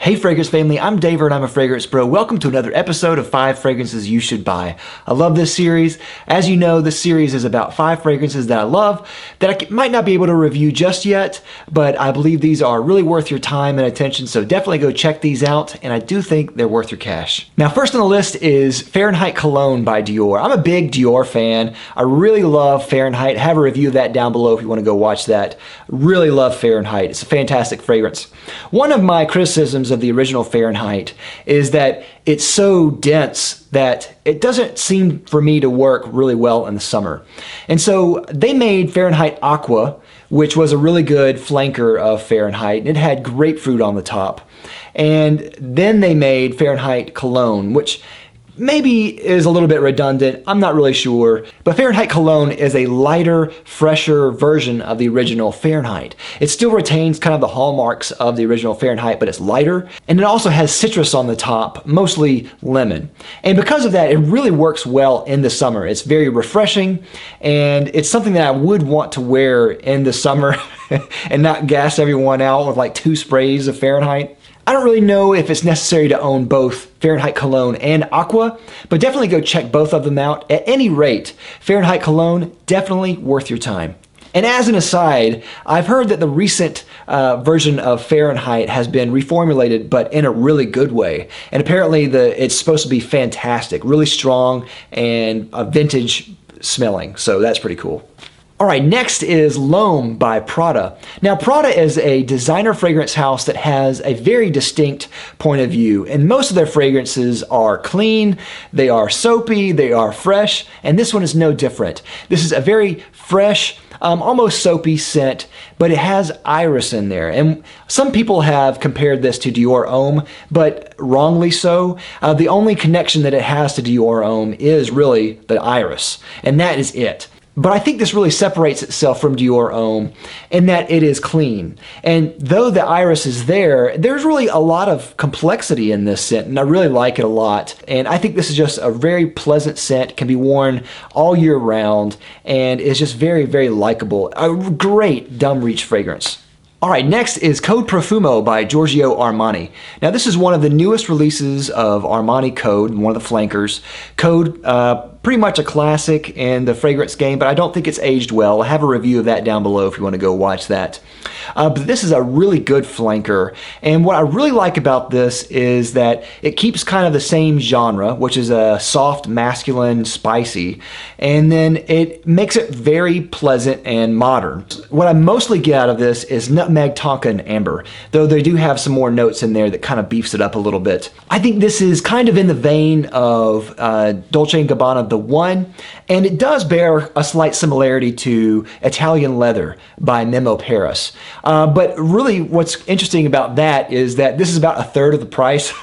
Hey Fragrance family, I'm David and I'm a fragrance bro. Welcome to another episode of 5 Fragrances You Should Buy. I love this series. As you know, this series is about 5 fragrances that I love that I might not be able to review just yet, but I believe these are really worth your time and attention, so definitely go check these out, and I do think they're worth your cash. Now first on the list is Fahrenheit Cologne by Dior. I'm a big Dior fan. I really love Fahrenheit. I have a review of that down below if you want to go watch that. Really love Fahrenheit. It's a fantastic fragrance. One of my criticisms of the original Fahrenheit is that it's so dense that it doesn't seem for me to work really well in the summer. And so they made Fahrenheit Aqua, which was a really good flanker of Fahrenheit. It had grapefruit on the top. And then they made Fahrenheit Cologne, which maybe is a little bit redundant, I'm not really sure, but Fahrenheit Cologne is a lighter, fresher version of the original Fahrenheit. It still retains kind of the hallmarks of the original Fahrenheit, but it's lighter, and it also has citrus on the top, mostly lemon. And because of that, it really works well in the summer. It's very refreshing, and it's something that I would want to wear in the summer and not gas everyone out with like 2 sprays of Fahrenheit. I don't really know if it's necessary to own both Fahrenheit Cologne and Aqua, but definitely go check both of them out. At any rate, Fahrenheit Cologne, definitely worth your time. And as an aside, I've heard that the recent version of Fahrenheit has been reformulated, but in a really good way. And apparently it's supposed to be fantastic, really strong and vintage smelling, so that's pretty cool. All right, next is L'Homme by Prada. Now, Prada is a designer fragrance house that has a very distinct point of view, and most of their fragrances are clean, they are soapy, they are fresh, and this one is no different. This is a very fresh, almost soapy scent, but it has iris in there. And some people have compared this to Dior Homme, but wrongly so. The only connection that it has to Dior Homme is really the iris, and that is it. But I think this really separates itself from Dior Homme in that it is clean. And though the iris is there, there's really a lot of complexity in this scent, and I really like it a lot. And I think this is just a very pleasant scent, can be worn all year round, and is just very, very likable. A great dumb reach fragrance. All right, next is Code Profumo by Giorgio Armani. Now this is one of the newest releases of Armani Code, one of the flankers. Code, pretty much a classic in the fragrance game, but I don't think it's aged well. I have a review of that down below if you want to go watch that. But this is a really good flanker, and what I really like about this is that it keeps kind of the same genre, which is a soft, masculine, spicy, and then it makes it very pleasant and modern. What I mostly get out of this is nutmeg, tonka, and amber, though they do have some more notes in there that kind of beefs it up a little bit. I think this is kind of in the vein of Dolce & Gabbana The One, and it does bear a slight similarity to Italian Leather by Memo Paris. But really what's interesting about that is that this is about 1/3 of the price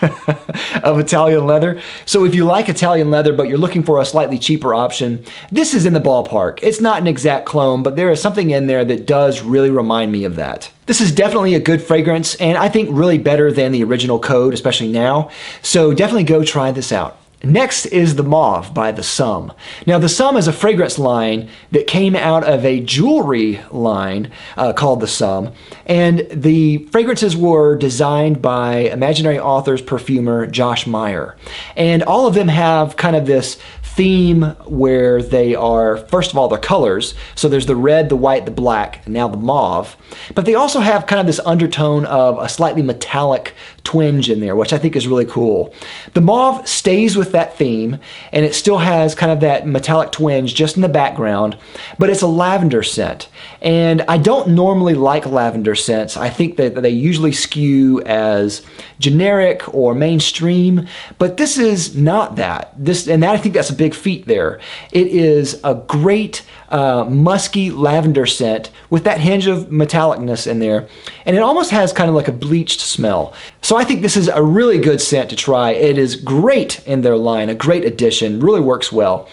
of Italian Leather. So if you like Italian Leather but you're looking for a slightly cheaper option, this is in the ballpark. It's not an exact clone, but there is something in there that does really remind me of that. This is definitely a good fragrance, and I think really better than the original Code, especially now. So definitely go try this out. Next is the Mauve by the Sum. Now the Sum is a fragrance line that came out of a jewelry line called the Sum, and the fragrances were designed by imaginary author's perfumer Josh Meyer. And all of them have kind of this theme where they are, first of all, the colors. So there's the red, the white, the black, and now the mauve. But they also have kind of this undertone of a slightly metallic twinge in there, which I think is really cool. The mauve stays with that theme, and it still has kind of that metallic twinge just in the background, but it's a lavender scent. And I don't normally like lavender scents. I think that they usually skew as generic or mainstream, but this is not that. And I think that's a big feat there. It is a great musky lavender scent with that hinge of metallicness in there, and it almost has kind of like a bleached smell. So I think this is a really good scent to try. It is great in their line, a great addition, really works well,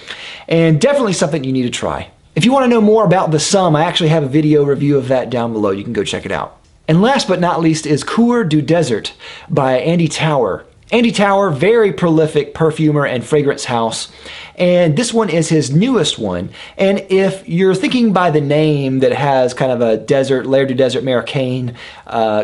and definitely something you need to try. If you want to know more about the Sum, I actually have a video review of that down below. You can go check it out. And last but not least is Coeur du Desert by Andy Tower. Andy Tower, very prolific perfumer and fragrance house. And this one is his newest one. And if you're thinking by the name that has kind of a desert, L'air du désert américain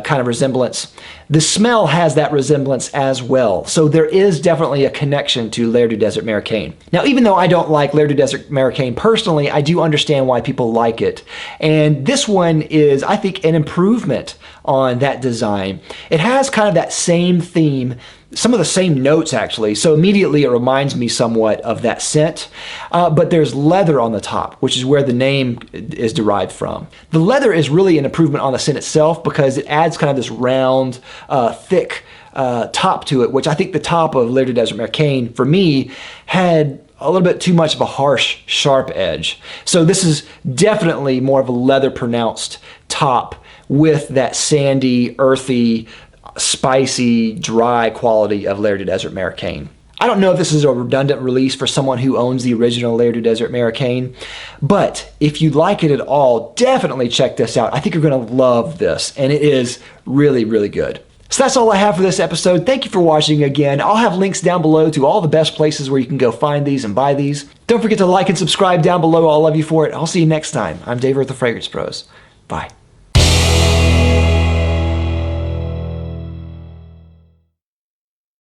kind of resemblance, the smell has that resemblance as well. So there is definitely a connection to L'air du désert américain. Now, even though I don't like L'air du désert américain personally, I do understand why people like it. And this one is, I think, an improvement on that design. It has kind of that same theme, some of the same notes actually, so immediately it reminds me somewhat of that scent, but there's leather on the top, which is where the name is derived from. The leather is really an improvement on the scent itself because it adds kind of this round, thick top to it, which I think the top of L'air du désert américain, for me, had a little bit too much of a harsh, sharp edge. So this is definitely more of a leather pronounced top with that sandy, earthy, spicy, dry quality of L'air du désert américain. I don't know if this is a redundant release for someone who owns the original L'air du désert américain, but if you like it at all, definitely check this out. I think you're going to love this, and it is really, really good. So that's all I have for this episode. Thank you for watching again. I'll have links down below to all the best places where you can go find these and buy these. Don't forget to like and subscribe down below. I'll love you for it. I'll see you next time. I'm Dave with the Fragrance Pros. Bye.